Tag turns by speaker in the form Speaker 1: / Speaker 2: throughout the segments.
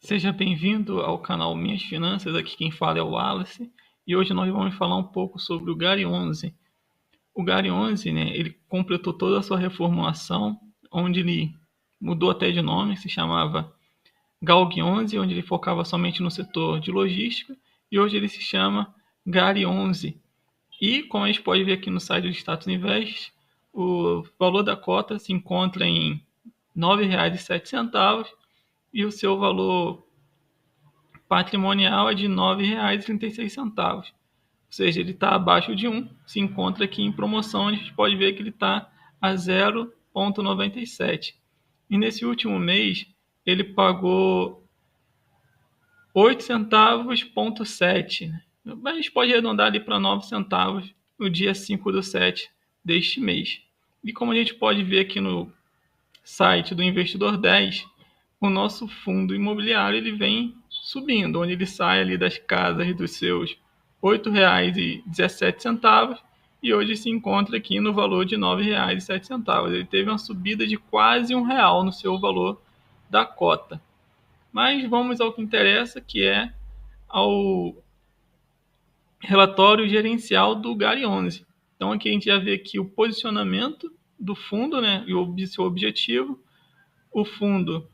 Speaker 1: Seja bem-vindo ao canal Minhas Finanças, aqui quem fala é o Wallace, e hoje nós vamos falar um pouco sobre o GARI 11. O GARI 11, né, ele completou toda a sua reformulação, onde ele mudou até de nome, se chamava GALG 11, onde ele focava somente no setor de logística, e hoje ele se chama GARI 11. E, como a gente pode ver aqui no site do Status Invest, o valor da cota se encontra em R$ 9,07 e o seu valor patrimonial é de R$ 9,36. Ou seja, ele está abaixo de 1, se encontra aqui em promoção, a gente pode ver que ele está a 0,97. E nesse último mês, ele pagou 8 centavos,7. Mas a gente pode arredondar ali para 9 centavos no dia 5/7 deste mês. E como a gente pode ver aqui no site do Investidor 10, o nosso fundo imobiliário ele vem subindo, onde ele sai ali das casas dos seus R$ 8,17 e hoje se encontra aqui no valor de R$ 9,07. Ele teve uma subida de quase R$ 1 no seu valor da cota. Mas vamos ao que interessa, que é ao relatório gerencial do GARI 11. Então aqui a gente já vê aqui o posicionamento do fundo, né, e o seu objetivo. O fundo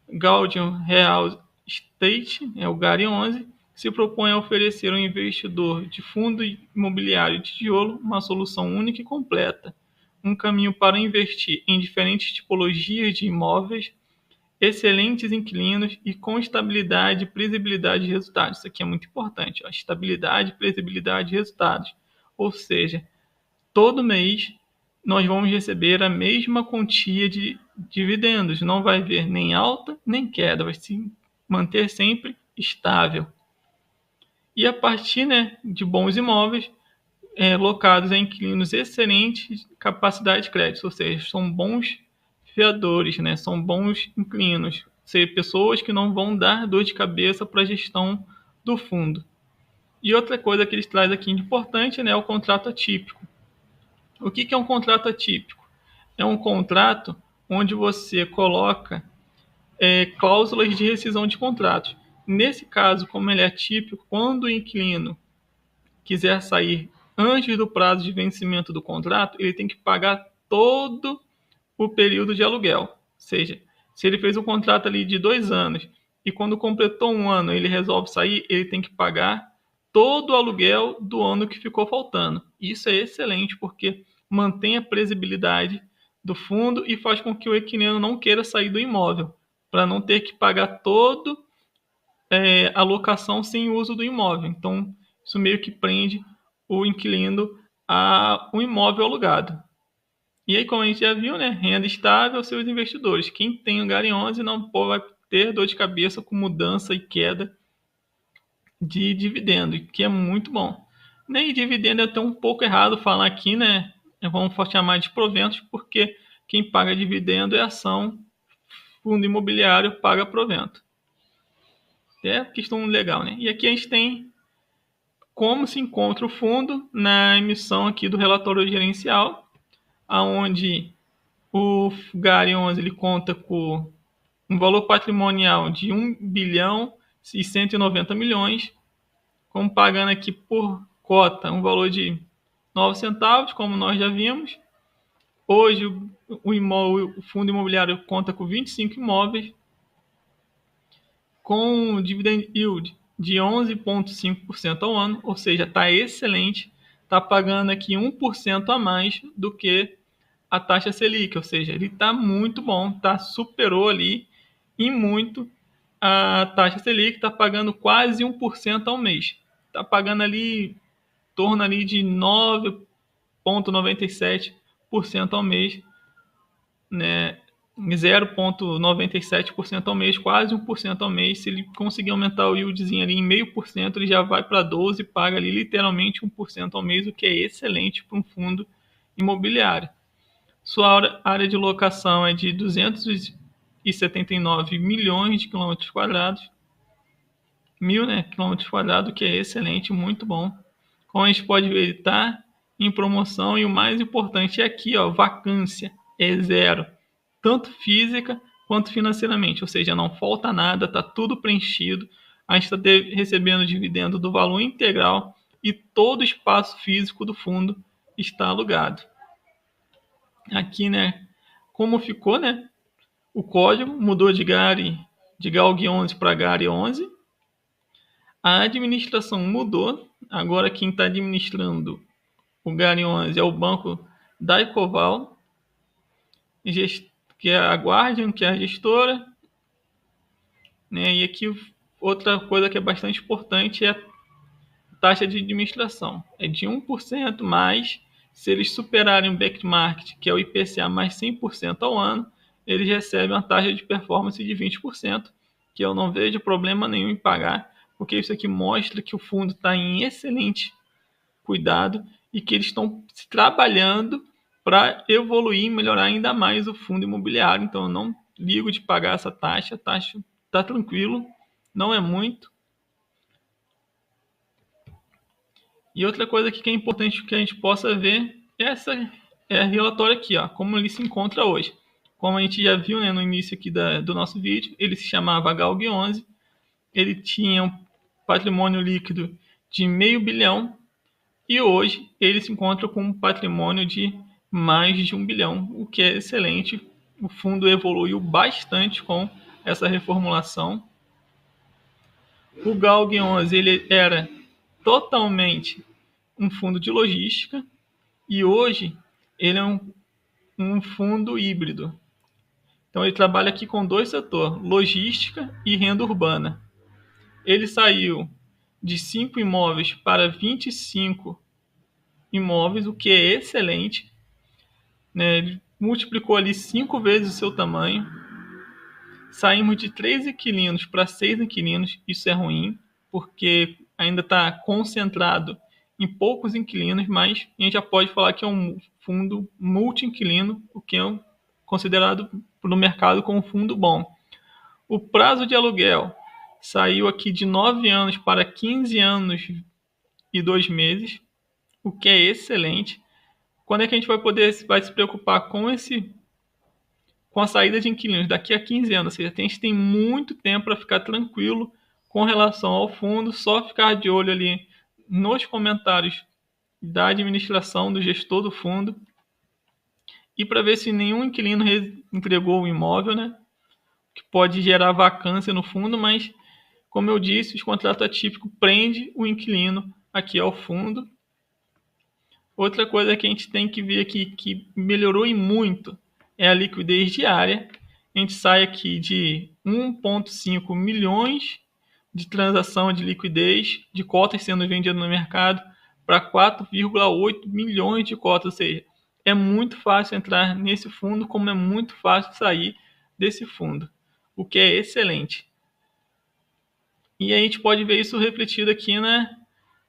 Speaker 1: Guardian Real Estate, o GARI 11, se propõe a oferecer ao investidor de fundo imobiliário de tijolo uma solução única e completa, um caminho para investir em diferentes tipologias de imóveis, excelentes inquilinos e com estabilidade e previsibilidade de resultados. Isso aqui é muito importante, estabilidade, previsibilidade de resultados. Ou seja, todo mês nós vamos receber a mesma quantia de dividendos, não vai haver nem alta nem queda, vai se manter sempre estável. E a partir, né, de bons imóveis locados em inquilinos excelentes capacidade de crédito, ou seja, são bons fiadores, né, são bons inquilinos, ou seja, pessoas que não vão dar dor de cabeça para a gestão do fundo. E outra coisa que eles trazem aqui de importante, né, é o contrato atípico. O que é um contrato atípico? É um contrato onde você coloca cláusulas de rescisão de contratos. Nesse caso, como ele é atípico, quando o inquilino quiser sair antes do prazo de vencimento do contrato, ele tem que pagar todo o período de aluguel. Ou seja, se ele fez um contrato ali de 2 anos e quando completou 1 ano ele resolve sair, ele tem que pagar todo o aluguel do ano que ficou faltando. Isso é excelente porque mantém a previsibilidade do fundo e faz com que o inquilino não queira sair do imóvel, para não ter que pagar todo a locação sem uso do imóvel. Então, isso meio que prende o inquilino a um imóvel alugado. E aí, como a gente já viu, né, renda estável aos seus investidores. Quem tem o GARI 11 não vai ter dor de cabeça com mudança e queda de dividendo, que é muito bom. Nem dividendo é até um pouco errado falar aqui, né? Vamos chamar de proventos, porque quem paga dividendo é ação, fundo imobiliário paga provento. É questão legal, né? E aqui a gente tem como se encontra o fundo na emissão aqui do relatório gerencial, aonde o GARI 11 ele conta com um valor patrimonial de 1,190 bilhões, como pagando aqui por cota um valor de 9 centavos, como nós já vimos. Hoje o fundo imobiliário conta com 25 imóveis, com dividend yield de 11,5% ao ano, ou seja, está excelente, está pagando aqui 1% a mais do que a taxa Selic, ou seja, ele está muito bom, superou ali em muito a taxa Selic, está pagando quase 1% ao mês, está pagando ali em torno ali de 9,97% ao mês, né? 0,97% ao mês, quase 1% ao mês. Se ele conseguir aumentar o yieldzinho ali em 0,5%, ele já vai para 12% e paga ali literalmente 1% ao mês, o que é excelente para um fundo imobiliário. Sua área de locação é de 279 milhões de quilômetros quadrados, quilômetros quadrados, que é excelente, muito bom. Como a gente pode ver, ele está em promoção e o mais importante é aqui, vacância é 0, tanto física quanto financeiramente, ou seja, não falta nada, está tudo preenchido, a gente está recebendo dividendo do valor integral e todo o espaço físico do fundo está alugado. Aqui, né, como ficou, né, o código mudou de GALG 11 para GARI 11. A administração mudou, agora quem está administrando o GARI 11 é o banco da Ecoval, que é a Guardian, que é a gestora, né? E aqui outra coisa que é bastante importante é a taxa de administração. É de 1% mais, se eles superarem o backmarket, que é o IPCA mais 100% ao ano, eles recebem uma taxa de performance de 20%, que eu não vejo problema nenhum em pagar, porque isso aqui mostra que o fundo está em excelente cuidado e que eles estão trabalhando para evoluir e melhorar ainda mais o fundo imobiliário. Então eu não ligo de pagar essa taxa, a taxa está tranquilo, não é muito. E outra coisa aqui que é importante que a gente possa ver é a relatório aqui, ó, como ele se encontra hoje. Como a gente já viu, né, no início aqui do nosso vídeo, ele se chamava GALG 11, ele tinha um patrimônio líquido de $500 milhão e hoje ele se encontra com um patrimônio de mais de $1 bilhão, o que é excelente. O fundo evoluiu bastante com essa reformulação. O GALG 11 ele era totalmente um fundo de logística e hoje ele é um fundo híbrido. Então ele trabalha aqui com dois setores, logística e renda urbana. Ele saiu de 5 imóveis para 25 imóveis, o que é excelente, né? Ele multiplicou ali 5 vezes o seu tamanho. Saímos de 3 inquilinos para 6 inquilinos, isso é ruim, porque ainda está concentrado em poucos inquilinos, mas a gente já pode falar que é um fundo multi-inquilino, o que é considerado no mercado como um fundo bom. O prazo de aluguel saiu aqui de 9 anos para 15 anos e 2 meses, o que é excelente. Quando é que a gente vai se preocupar com a saída de inquilinos daqui a 15 anos? Ou seja, a gente tem muito tempo para ficar tranquilo com relação ao fundo, só ficar de olho ali nos comentários da administração, do gestor do fundo, e para ver se nenhum inquilino entregou o imóvel, né? Que pode gerar vacância no fundo, mas, como eu disse, os contratos atípicos prende o inquilino aqui ao fundo. Outra coisa que a gente tem que ver aqui, que melhorou e muito, é a liquidez diária. A gente sai aqui de 1,5 milhões de transação de liquidez, de cotas sendo vendidas no mercado, para 4,8 milhões de cotas. Ou seja, é muito fácil entrar nesse fundo, como é muito fácil sair desse fundo, o que é excelente. E a gente pode ver isso refletido aqui na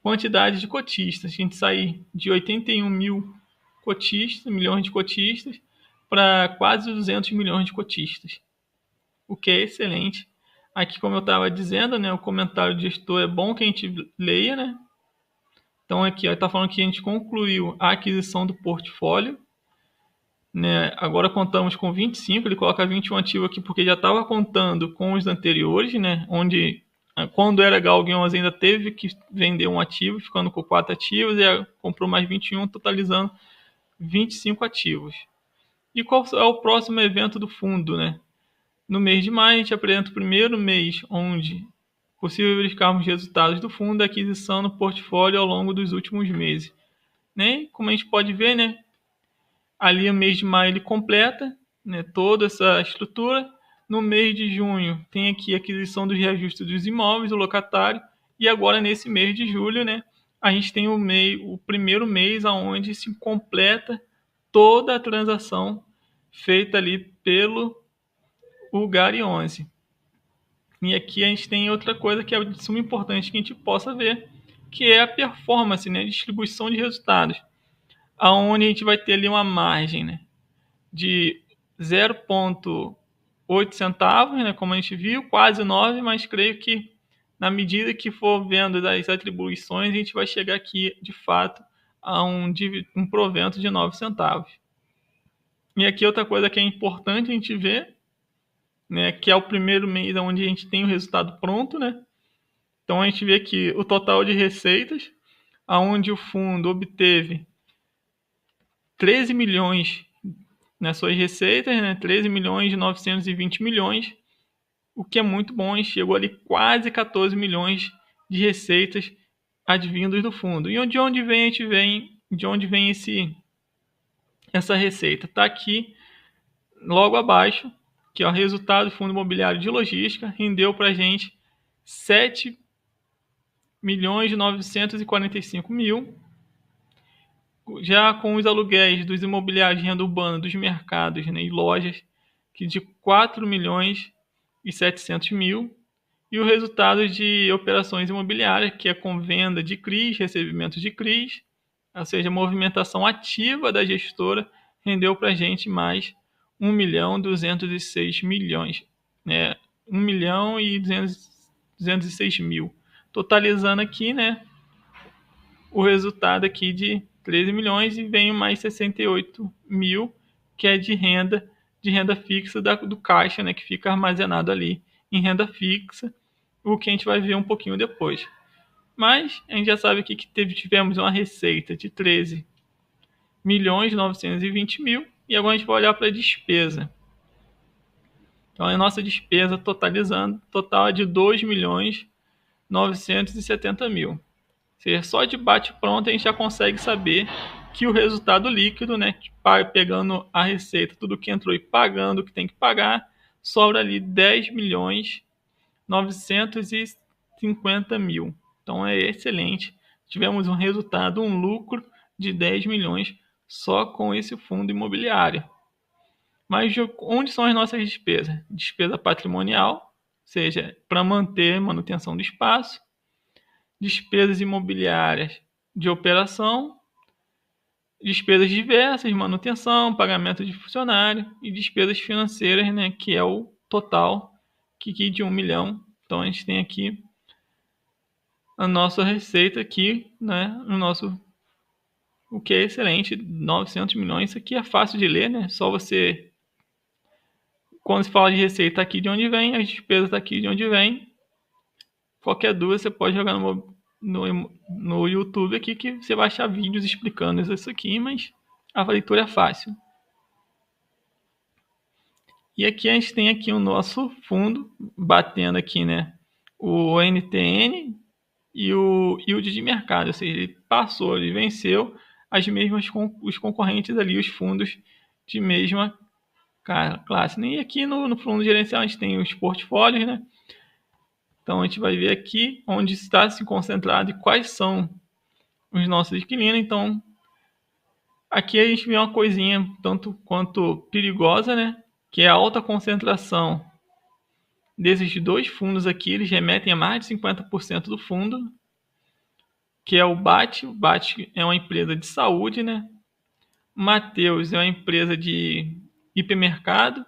Speaker 1: quantidade de cotistas. A gente sai de 81 mil cotistas, milhões de cotistas, para quase 200 milhões de cotistas, o que é excelente. Aqui, como eu estava dizendo, né, o comentário de gestor é bom que a gente leia, né? Então aqui está falando que a gente concluiu a aquisição do portfólio, né? Agora contamos com 25, ele coloca 21 ativo aqui porque já estava contando com os anteriores, né? Onde quando era GALG 11 ainda teve que vender um ativo, ficando com 4 ativos, e comprou mais 21, totalizando 25 ativos. E qual é o próximo evento do fundo, né? No mês de maio, a gente apresenta o primeiro mês onde é possível verificarmos os resultados do fundo da aquisição no portfólio ao longo dos últimos meses. Né? Como a gente pode ver, né? Ali no mês de maio ele completa, né, toda essa estrutura. No mês de junho tem aqui a aquisição dos reajustes dos imóveis, do locatário. E agora nesse mês de julho, né, a gente tem o primeiro mês onde se completa toda a transação feita ali pelo GARI 11. E aqui a gente tem outra coisa que é de suma importância que a gente possa ver, que é a performance, né, a distribuição de resultados, aonde a gente vai ter ali uma margem, né, de 0,8 centavos, né, como a gente viu, quase 9, mas creio que na medida que for vendo das atribuições, a gente vai chegar aqui, de fato, a um provento de 9 centavos. E aqui outra coisa que é importante a gente ver né, que é o primeiro mês onde a gente tem o resultado pronto, né? Então a gente vê aqui o total de receitas, aonde o fundo obteve 13 milhões nas suas receitas, né? 13 milhões de 920 milhões, o que é muito bom, e chegou ali quase 14 milhões de receitas advindas do fundo. E de onde vem, de onde vem essa receita? Está aqui logo abaixo, que é o resultado do Fundo Imobiliário de Logística, rendeu para a gente 7 milhões de 945 mil. Já com os aluguéis dos imobiliários de renda urbana dos mercados, né, e lojas, que de 4 milhões e 700 mil. E o resultado de operações imobiliárias, que é com venda de CRIs, recebimento de CRIs, ou seja, movimentação ativa da gestora, rendeu para a gente mais 1 milhão 206 milhões, né? 1 milhão e 206 mil, totalizando aqui, né, o resultado aqui de 13 milhões, e vem mais 68 mil, que é de renda fixa do caixa, né, que fica armazenado ali em renda fixa, o que a gente vai ver um pouquinho depois. Mas a gente já sabe aqui que tivemos uma receita de 13 milhões 920 mil, e agora a gente vai olhar para a despesa. Então a nossa despesa totalizando, total é de 2 milhões 970 mil. Ou seja, só de bate-pronto a gente já consegue saber que o resultado líquido, né, pegando a receita, tudo que entrou e pagando o que tem que pagar, sobra ali 10 milhões 950 mil. Então é excelente. Tivemos um resultado, um lucro de 10 milhões só com esse fundo imobiliário. Mas onde são as nossas despesas? Despesa patrimonial, ou seja, para manter a manutenção do espaço. Despesas imobiliárias de operação. Despesas diversas, manutenção, pagamento de funcionário. E despesas financeiras, né, que é o total que de 1 milhão. Então a gente tem aqui a nossa receita aqui, né, no nosso, o que é excelente, 900 milhões. Isso aqui é fácil de ler, né? Só você, quando se fala de receita, aqui de onde vem, as despesas aqui de onde vem. Qualquer dúvida você pode jogar no YouTube aqui, que você vai achar vídeos explicando isso aqui, mas a leitura é fácil. E aqui a gente tem aqui o nosso fundo batendo aqui, né, o NTN e o yield de mercado, ou seja, ele passou, ele venceu os concorrentes ali, os fundos de mesma classe. E aqui no fundo gerencial a gente tem os portfólios, né? Então a gente vai ver aqui onde está se concentrado e quais são os nossos inquilinos. Então aqui a gente vê uma coisinha tanto quanto perigosa, né? Que é a alta concentração desses dois fundos aqui. Eles remetem a mais de 50% do fundo, que é o BAT. O BAT é uma empresa de saúde, né? Mateus é uma empresa de hipermercado.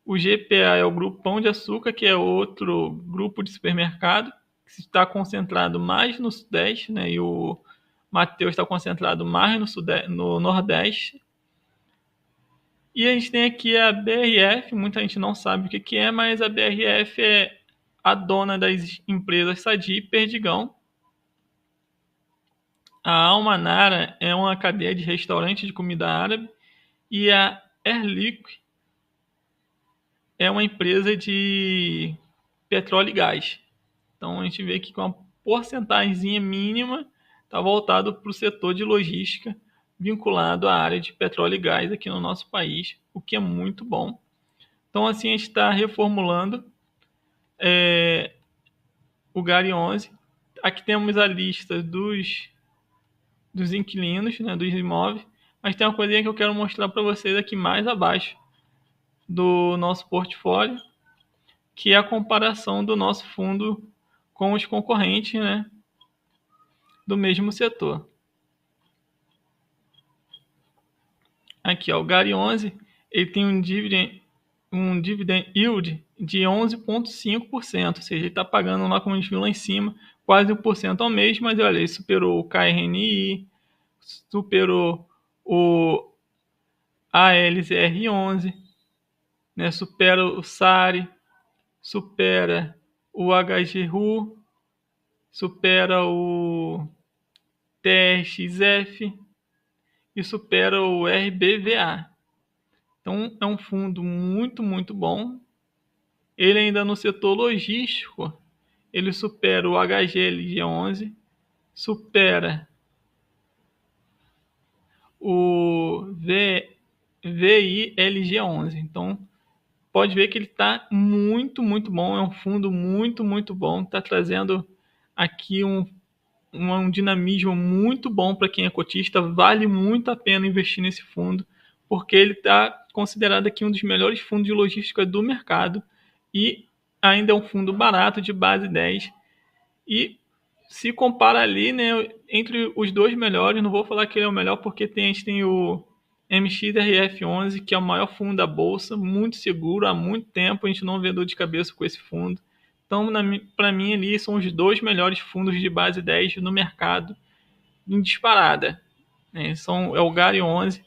Speaker 1: O GPA é o Grupo Pão de Açúcar, que é outro grupo de supermercado, que está concentrado mais no Sudeste, né? E o Mateus está concentrado mais no Nordeste. E a gente tem aqui a BRF, muita gente não sabe o que é, mas a BRF é a dona das empresas Sadi e Perdigão. A Almanara é uma cadeia de restaurante de comida árabe. E a Airliquid é uma empresa de petróleo e gás. Então a gente vê que com uma porcentagem mínima está voltado para o setor de logística, vinculado à área de petróleo e gás aqui no nosso país, o que é muito bom. Então assim a gente está reformulando o GARI 11. Aqui temos a lista dos inquilinos, né, dos imóveis, mas tem uma coisinha que eu quero mostrar para vocês aqui mais abaixo do nosso portfólio, que é a comparação do nosso fundo com os concorrentes, né, do mesmo setor. Aqui, ó, o GARI 11, ele tem um dividend yield de 11,5%, ou seja, ele está pagando lá, como a gente viu lá em cima, quase 1% ao mês, mas olha, ele superou o KRNI, superou o ALZR11, né? Supera o SARI, supera o HGRU, supera o TRXF e supera o RBVA. Então é um fundo muito, muito bom. Ele ainda no setor logístico, ele supera o HGLG11, supera o VILG11. Então pode ver que ele está muito, muito bom. É um fundo muito, muito bom. Está trazendo aqui um dinamismo muito bom para quem é cotista. Vale muito a pena investir nesse fundo, porque ele está considerado aqui um dos melhores fundos de logística do mercado e ainda é um fundo barato, de base 10. E se compara ali, né, entre os dois melhores, não vou falar que ele é o melhor, porque a gente tem o MXRF11, que é o maior fundo da bolsa, muito seguro, há muito tempo a gente não vê dor de cabeça com esse fundo. Então, para mim, ali são os dois melhores fundos de base 10 no mercado, em disparada. Né? É o GARI 11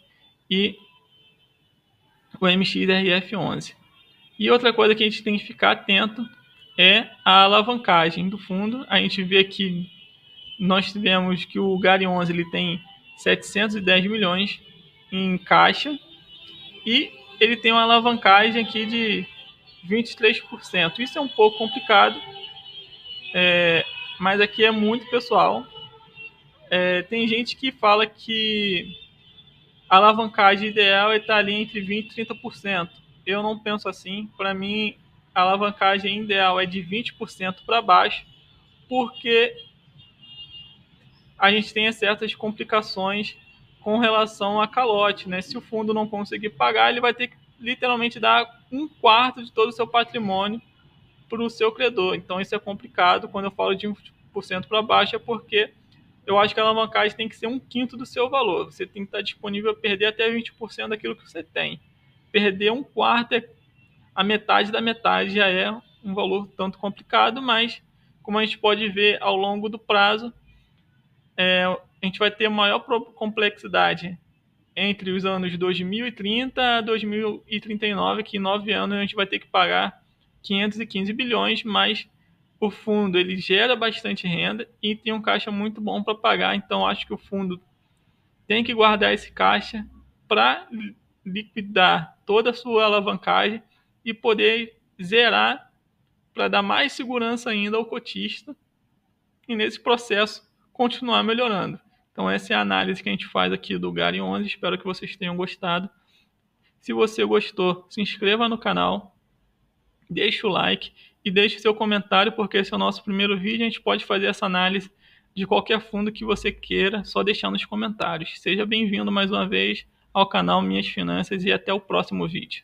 Speaker 1: e o MXRF11. E outra coisa que a gente tem que ficar atento é a alavancagem do fundo. A gente vê que nós tivemos que o GARI 11 ele tem 710 milhões em caixa e ele tem uma alavancagem aqui de 23%. Isso é um pouco complicado, mas aqui é muito pessoal. Tem gente que fala que a alavancagem ideal é estar ali entre 20% e 30%. Eu não penso assim. Para mim, a alavancagem ideal é de 20% para baixo, porque a gente tem certas complicações com relação a calote, né? Se o fundo não conseguir pagar, ele vai ter que literalmente dar 1/4 de todo o seu patrimônio para o seu credor. Então isso é complicado. Quando eu falo de 1% para baixo, é porque eu acho que a alavancagem tem que ser 1/5 do seu valor. Você tem que estar disponível a perder até 20% daquilo que você tem. Perder 1/4 é a metade da metade, já é um valor tanto complicado, mas como a gente pode ver ao longo do prazo, a gente vai ter maior complexidade entre os anos 2030 a 2039, que em 9 anos a gente vai ter que pagar 515 bilhões, mas o fundo ele gera bastante renda e tem um caixa muito bom para pagar, então acho que o fundo tem que guardar esse caixa para liquidar toda a sua alavancagem e poder zerar para dar mais segurança ainda ao cotista e nesse processo continuar melhorando. Então essa é a análise que a gente faz aqui do GARI 11, espero que vocês tenham gostado. Se você gostou, se inscreva no canal, deixe o like e deixe seu comentário, porque esse é o nosso primeiro vídeo, a gente pode fazer essa análise de qualquer fundo que você queira, só deixar nos comentários. Seja bem-vindo mais uma vez ao canal Minhas Finanças e até o próximo vídeo.